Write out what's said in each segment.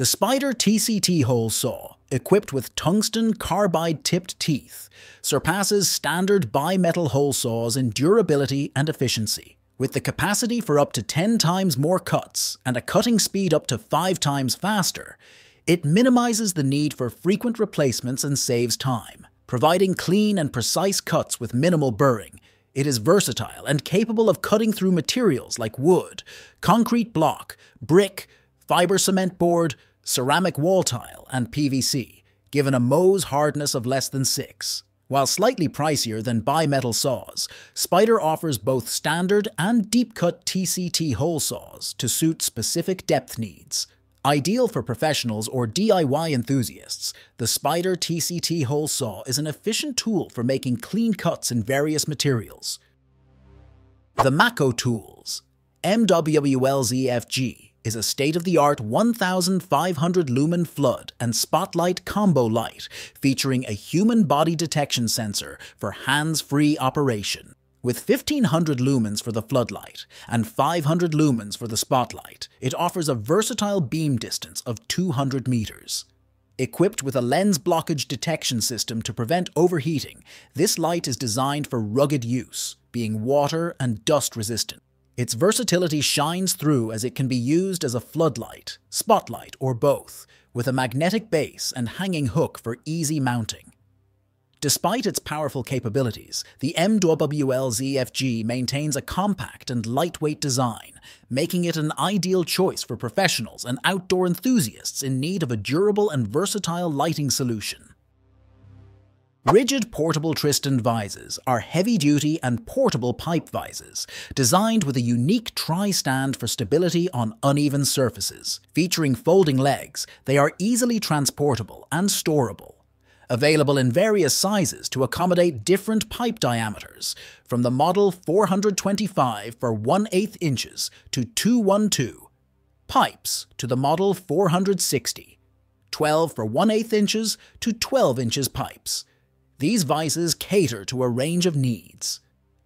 The Spyder TCT Hole Saw, equipped with tungsten carbide-tipped teeth, surpasses standard bimetal hole saws in durability and efficiency. With the capacity for up to 10 times more cuts and a cutting speed up to 5 times faster, it minimizes the need for frequent replacements and saves time. Providing clean and precise cuts with minimal burring, it is versatile and capable of cutting through materials like wood, concrete block, brick, fiber cement board, ceramic wall tile, and PVC, given a Mohs hardness of less than 6. While slightly pricier than bimetal saws, Spyder offers both standard and deep-cut TCT hole saws to suit specific depth needs. Ideal for professionals or DIY enthusiasts, the Spyder TCT Hole Saw is an efficient tool for making clean cuts in various materials. The Maco tools, MWLZFG, is a state-of-the-art 1,500 lumen flood and spotlight combo light featuring a human body detection sensor for hands-free operation. With 1,500 lumens for the floodlight and 500 lumens for the spotlight, it offers a versatile beam distance of 200 meters. Equipped with a lens blockage detection system to prevent overheating, this light is designed for rugged use, being water and dust resistant. Its versatility shines through as it can be used as a floodlight, spotlight, or both, with a magnetic base and hanging hook for easy mounting. Despite its powerful capabilities, the MWLZFG maintains a compact and lightweight design, making it an ideal choice for professionals and outdoor enthusiasts in need of a durable and versatile lighting solution. RIDGID portable Tristan Vises are heavy-duty and portable pipe vises, designed with a unique tri-stand for stability on uneven surfaces. Featuring folding legs, they are easily transportable and storable. Available in various sizes to accommodate different pipe diameters, from the model 425 for 1/8 inches to 212 pipes to the model 460, 12 for 1/8 inches to 12 inches pipes. These vises cater to a range of needs.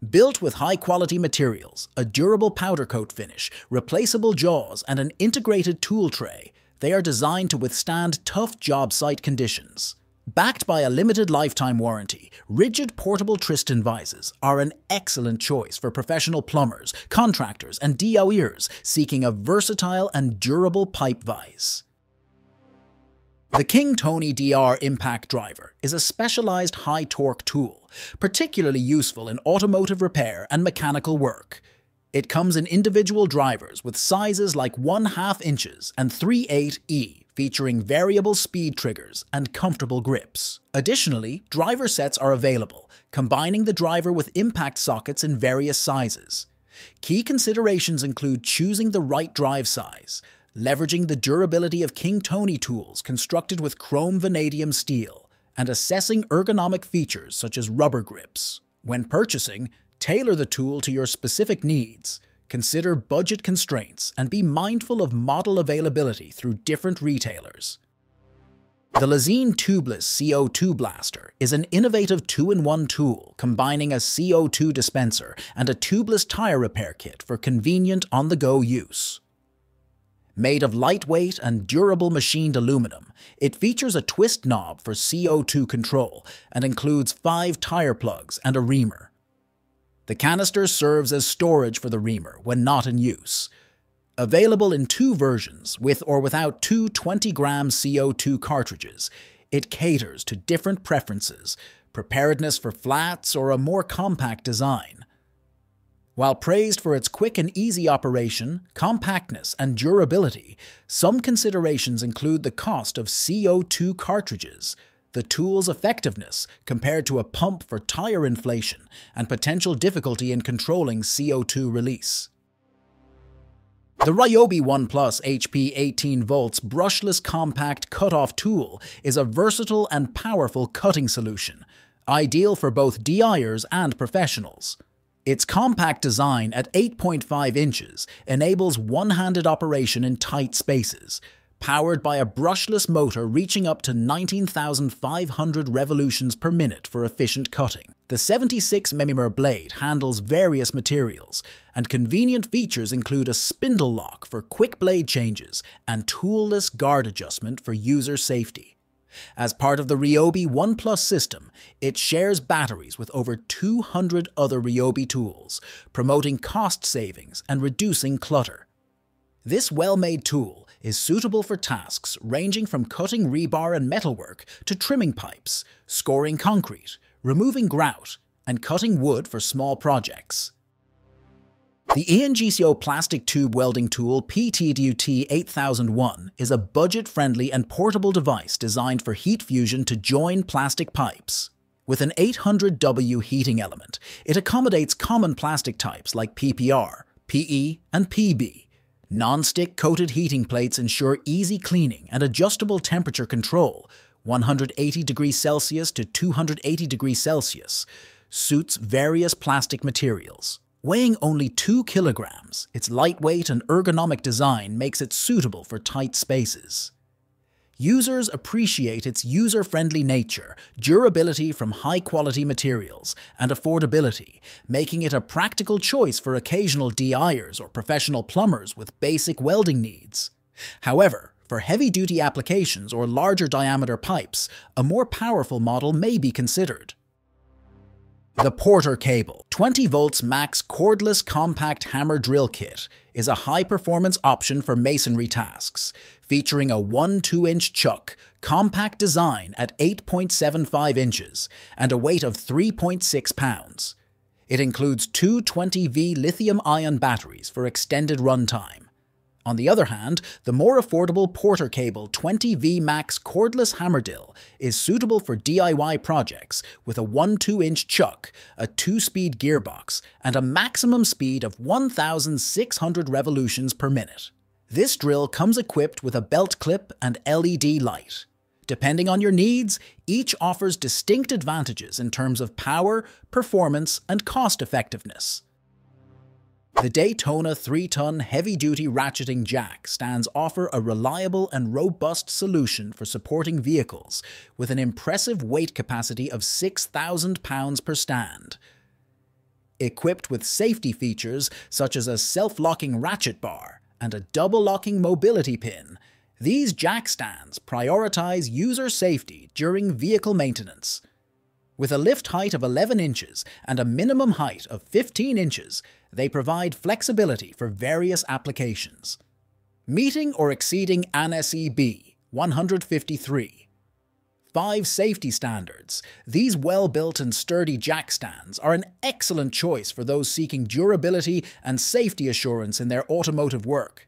Built with high-quality materials, a durable powder coat finish, replaceable jaws, and an integrated tool tray, they are designed to withstand tough job site conditions. Backed by a limited lifetime warranty, RIDGID portable Tristan Vises are an excellent choice for professional plumbers, contractors, and DIYers seeking a versatile and durable pipe vise. The King Tony DR Impact Driver is a specialized high-torque tool, particularly useful in automotive repair and mechanical work. It comes in individual drivers with sizes like 1/2 inches and 3/8E, featuring variable speed triggers and comfortable grips. Additionally, driver sets are available, combining the driver with impact sockets in various sizes. Key considerations include choosing the right drive size, leveraging the durability of King Tony tools constructed with chrome vanadium steel, and assessing ergonomic features such as rubber grips. When purchasing, tailor the tool to your specific needs. Consider budget constraints and be mindful of model availability through different retailers. The Lezyne Tubless CO2 Blaster is an innovative 2-in-1 tool combining a CO2 dispenser and a tubeless tire repair kit for convenient on-the-go use. Made of lightweight and durable machined aluminum, it features a twist knob for CO2 control and includes 5 tire plugs and a reamer. The canister serves as storage for the reamer when not in use. Available in 2 versions, with or without 2 20-gram CO2 cartridges, it caters to different preferences, preparedness for flats, or a more compact design. While praised for its quick and easy operation, compactness, and durability, some considerations include the cost of CO2 cartridges, the tool's effectiveness compared to a pump for tire inflation, and potential difficulty in controlling CO2 release. The Ryobi 1 Plus HP 18 volts brushless compact cutoff tool is a versatile and powerful cutting solution, ideal for both DIYers and professionals. Its compact design at 8.5 inches enables one-handed operation in tight spaces, powered by a brushless motor reaching up to 19,500 revolutions per minute for efficient cutting. The 76mm blade handles various materials, and convenient features include a spindle lock for quick blade changes and toolless guard adjustment for user safety. As part of the Ryobi One Plus system, it shares batteries with over 200 other Ryobi tools, promoting cost savings and reducing clutter. This well-made tool is suitable for tasks ranging from cutting rebar and metalwork to trimming pipes, scoring concrete, removing grout, and cutting wood for small projects. The INGCO Plastic Tube Welding Tool PTWT 8001 is a budget-friendly and portable device designed for heat fusion to join plastic pipes. With an 800W heating element, it accommodates common plastic types like PPR, PE, and PB. Non-stick coated heating plates ensure easy cleaning and adjustable temperature control, 180 degrees Celsius to 280 degrees Celsius, suits various plastic materials. Weighing only 2 kilograms, its lightweight and ergonomic design makes it suitable for tight spaces. Users appreciate its user-friendly nature, durability from high-quality materials, and affordability, making it a practical choice for occasional DIers or professional plumbers with basic welding needs. However, for heavy-duty applications or larger diameter pipes, a more powerful model may be considered. The PorterCable 20 volts max cordless compact hammer drill kit is a high-performance option for masonry tasks, featuring a 1-2-inch chuck, compact design at 8.75 inches, and a weight of 3.6 pounds. It includes two 20V lithium-ion batteries for extended runtime. On the other hand, the more affordable PorterCable 20V Max cordless hammer drill is suitable for DIY projects with a 1-2-inch chuck, a 2-speed gearbox, and a maximum speed of 1,600 revolutions per minute. This drill comes equipped with a belt clip and LED light. Depending on your needs, each offers distinct advantages in terms of power, performance, and cost-effectiveness. The Daytona 3-ton heavy-duty ratcheting jack stands offer a reliable and robust solution for supporting vehicles with an impressive weight capacity of 6,000 pounds per stand. Equipped with safety features such as a self-locking ratchet bar and a double-locking mobility pin, these jack stands prioritize user safety during vehicle maintenance. With a lift height of 11 inches and a minimum height of 15 inches, they provide flexibility for various applications. Meeting or exceeding ANSI 153. 5 safety standards, these well-built and sturdy jack stands are an excellent choice for those seeking durability and safety assurance in their automotive work.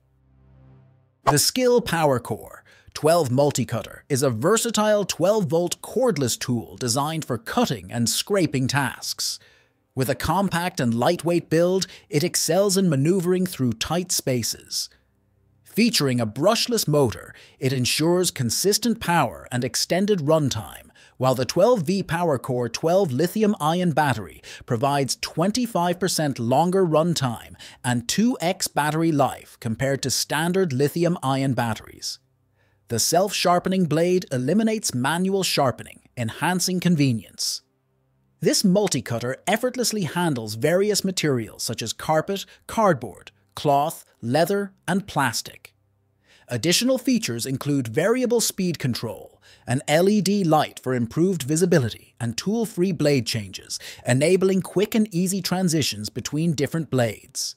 The SKIL PowerCore 12 Multicutter is a versatile 12-volt cordless tool designed for cutting and scraping tasks. With a compact and lightweight build, it excels in maneuvering through tight spaces. Featuring a brushless motor, it ensures consistent power and extended runtime, while the 12V PowerCore 12 lithium-ion battery provides 25% longer runtime and 2x battery life compared to standard lithium-ion batteries. The self-sharpening blade eliminates manual sharpening, enhancing convenience. This multi-cutter effortlessly handles various materials such as carpet, cardboard, cloth, leather, and plastic. Additional features include variable speed control, an LED light for improved visibility, and tool-free blade changes, enabling quick and easy transitions between different blades.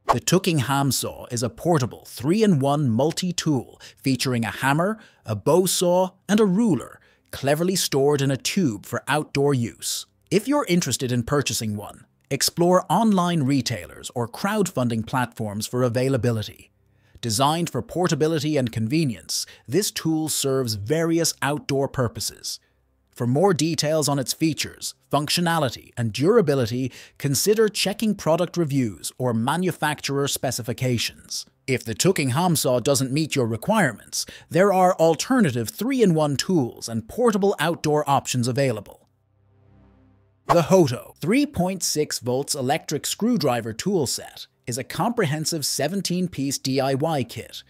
The Tuking Hamsa is a portable 3-in-1 multi-tool featuring a hammer, a bow saw, and a ruler, cleverly stored in a tube for outdoor use. If you're interested in purchasing one, explore online retailers or crowdfunding platforms for availability. Designed for portability and convenience, this tool serves various outdoor purposes. For more details on its features, functionality, and durability, consider checking product reviews or manufacturer specifications. If the Tuking Hamsa doesn't meet your requirements, there are alternative 3-in-1 tools and portable outdoor options available. The Hoto 3.6 volts electric screwdriver tool set is a comprehensive 17-piece DIY kit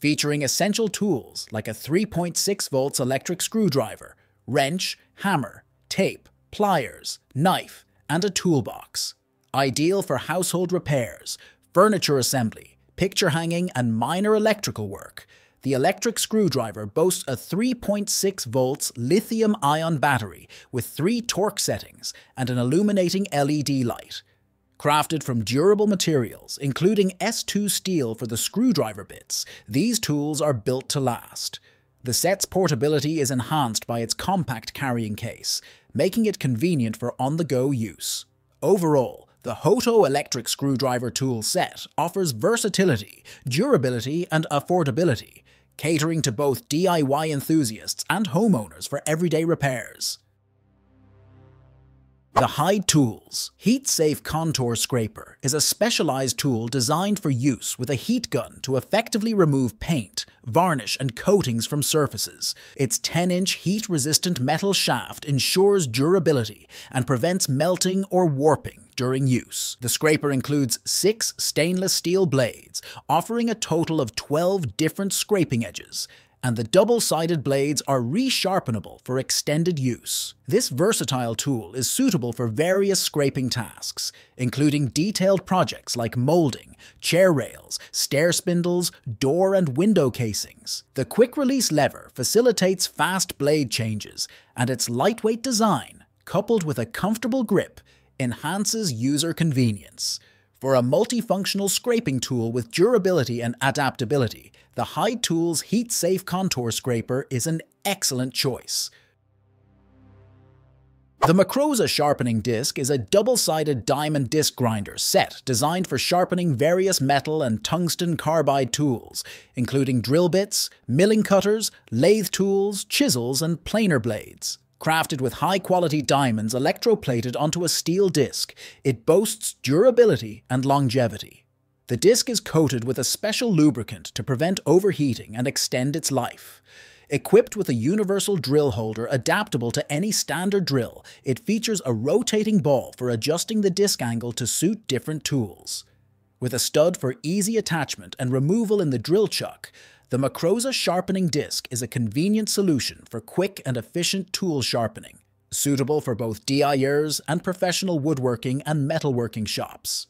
featuring essential tools like a 3.6 volts electric screwdriver, wrench, hammer, tape, pliers, knife, and a toolbox. Ideal for household repairs, furniture assembly, picture hanging, and minor electrical work. The electric screwdriver boasts a 3.6 volts lithium-ion battery with 3 torque settings and an illuminating LED light. Crafted from durable materials, including S2 steel for the screwdriver bits, these tools are built to last. The set's portability is enhanced by its compact carrying case, making it convenient for on-the-go use. Overall, the Hoto electric screwdriver tool set offers versatility, durability, and affordability, catering to both DIY enthusiasts and homeowners for everyday repairs. The Hyde Tools Heat-Safe Contour Scraper is a specialized tool designed for use with a heat gun to effectively remove paint, varnish, and coatings from surfaces. Its 10-inch heat-resistant metal shaft ensures durability and prevents melting or warping during use. The scraper includes 6 stainless steel blades, offering a total of 12 different scraping edges, and the double-sided blades are resharpenable for extended use. This versatile tool is suitable for various scraping tasks, including detailed projects like molding, chair rails, stair spindles, door and window casings. The quick-release lever facilitates fast blade changes, and its lightweight design, coupled with a comfortable grip, enhances user convenience. For a multifunctional scraping tool with durability and adaptability, the Hyde Tools Heat-Safe Contour Scraper is an excellent choice. The Macroza sharpening disc is a double-sided diamond disc grinder set designed for sharpening various metal and tungsten carbide tools, including drill bits, milling cutters, lathe tools, chisels, and planer blades. Crafted with high-quality diamonds electroplated onto a steel disc, it boasts durability and longevity. The disc is coated with a special lubricant to prevent overheating and extend its life. Equipped with a universal drill holder adaptable to any standard drill, it features a rotating ball for adjusting the disc angle to suit different tools. With a stud for easy attachment and removal in the drill chuck, the Macroza sharpening disc is a convenient solution for quick and efficient tool sharpening, suitable for both DIYers and professional woodworking and metalworking shops.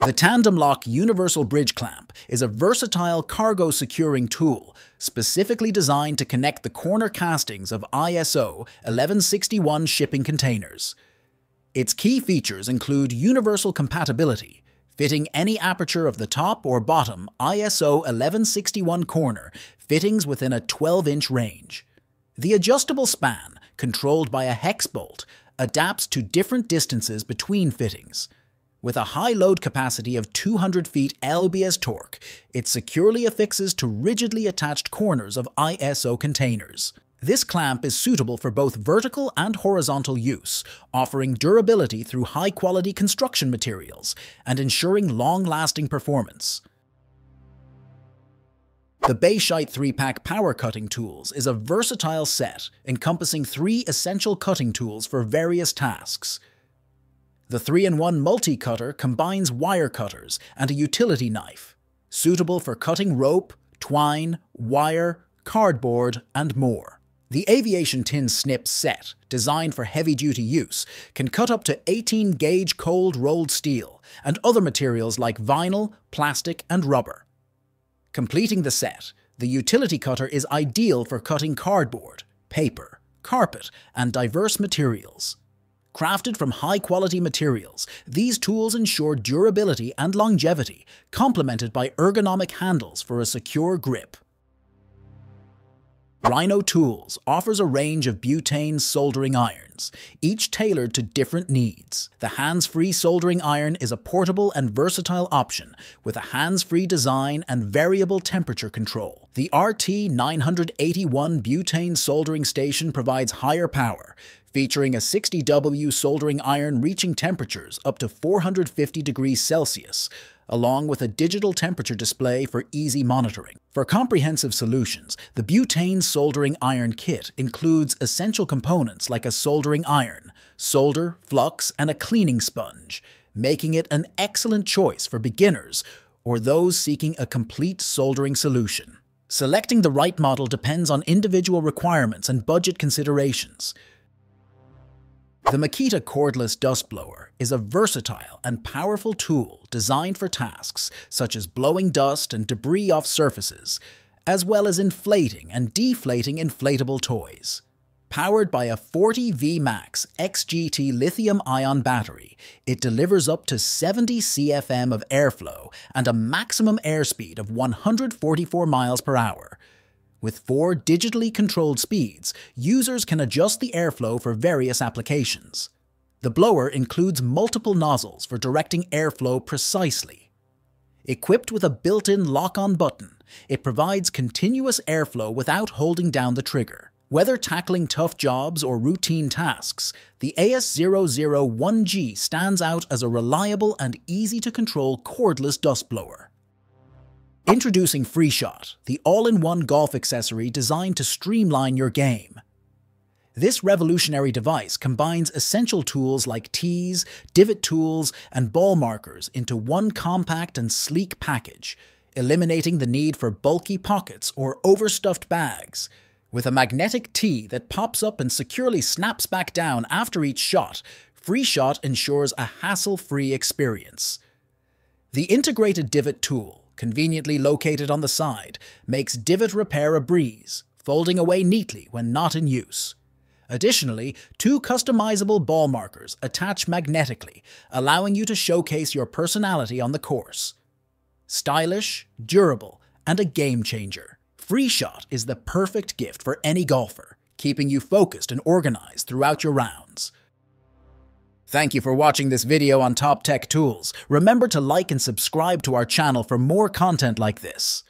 The Tandem Lock Universal Bridge Clamp is a versatile cargo securing tool specifically designed to connect the corner castings of ISO 1161 shipping containers. Its key features include universal compatibility, fitting any aperture of the top or bottom ISO 1161 corner fittings within a 12-inch range. The adjustable span, controlled by a hex bolt, adapts to different distances between fittings. With a high load capacity of 200 feet lbs torque, it securely affixes to rigidly attached corners of ISO containers. This clamp is suitable for both vertical and horizontal use, offering durability through high-quality construction materials and ensuring long-lasting performance. The Bayite 3-pack power cutting tools is a versatile set encompassing 3 essential cutting tools for various tasks. The 3-in-1 Multicutter combines wire cutters and a utility knife, suitable for cutting rope, twine, wire, cardboard, and more. The Aviation Tin Snip set, designed for heavy-duty use, can cut up to 18-gauge cold rolled steel and other materials like vinyl, plastic, and rubber. Completing the set, the utility cutter is ideal for cutting cardboard, paper, carpet, and diverse materials. Crafted from high-quality materials, these tools ensure durability and longevity, complemented by ergonomic handles for a secure grip. Rhino Tools offers a range of butane soldering irons, each tailored to different needs. The hands-free soldering iron is a portable and versatile option with a hands-free design and variable temperature control. The RT981 butane soldering station provides higher power, featuring a 60W soldering iron reaching temperatures up to 450 degrees Celsius, along with a digital temperature display for easy monitoring. For comprehensive solutions, the butane soldering iron kit includes essential components like a soldering iron, solder, flux, and a cleaning sponge, making it an excellent choice for beginners or those seeking a complete soldering solution. Selecting the right model depends on individual requirements and budget considerations. The Makita cordless dust blower is a versatile and powerful tool designed for tasks such as blowing dust and debris off surfaces, as well as inflating and deflating inflatable toys. Powered by a 40V Max XGT lithium-ion battery, it delivers up to 70 CFM of airflow and a maximum airspeed of 144 miles per hour. With 4 digitally controlled speeds, users can adjust the airflow for various applications. The blower includes multiple nozzles for directing airflow precisely. Equipped with a built-in lock-on button, it provides continuous airflow without holding down the trigger. Whether tackling tough jobs or routine tasks, the AS001G stands out as a reliable and easy-to-control cordless dust blower. Introducing FreeShot, the all-in-one golf accessory designed to streamline your game. This revolutionary device combines essential tools like tees, divot tools, and ball markers into one compact and sleek package, eliminating the need for bulky pockets or overstuffed bags. With a magnetic tee that pops up and securely snaps back down after each shot, FreeShot ensures a hassle-free experience. The integrated divot tool, conveniently located on the side, makes divot repair a breeze, folding away neatly when not in use. Additionally, 2 customizable ball markers attach magnetically, allowing you to showcase your personality on the course. Stylish, durable, and a game-changer, FreeShot is the perfect gift for any golfer, keeping you focused and organized throughout your rounds. Thank you for watching this video on top tech tools. Remember to like and subscribe to our channel for more content like this.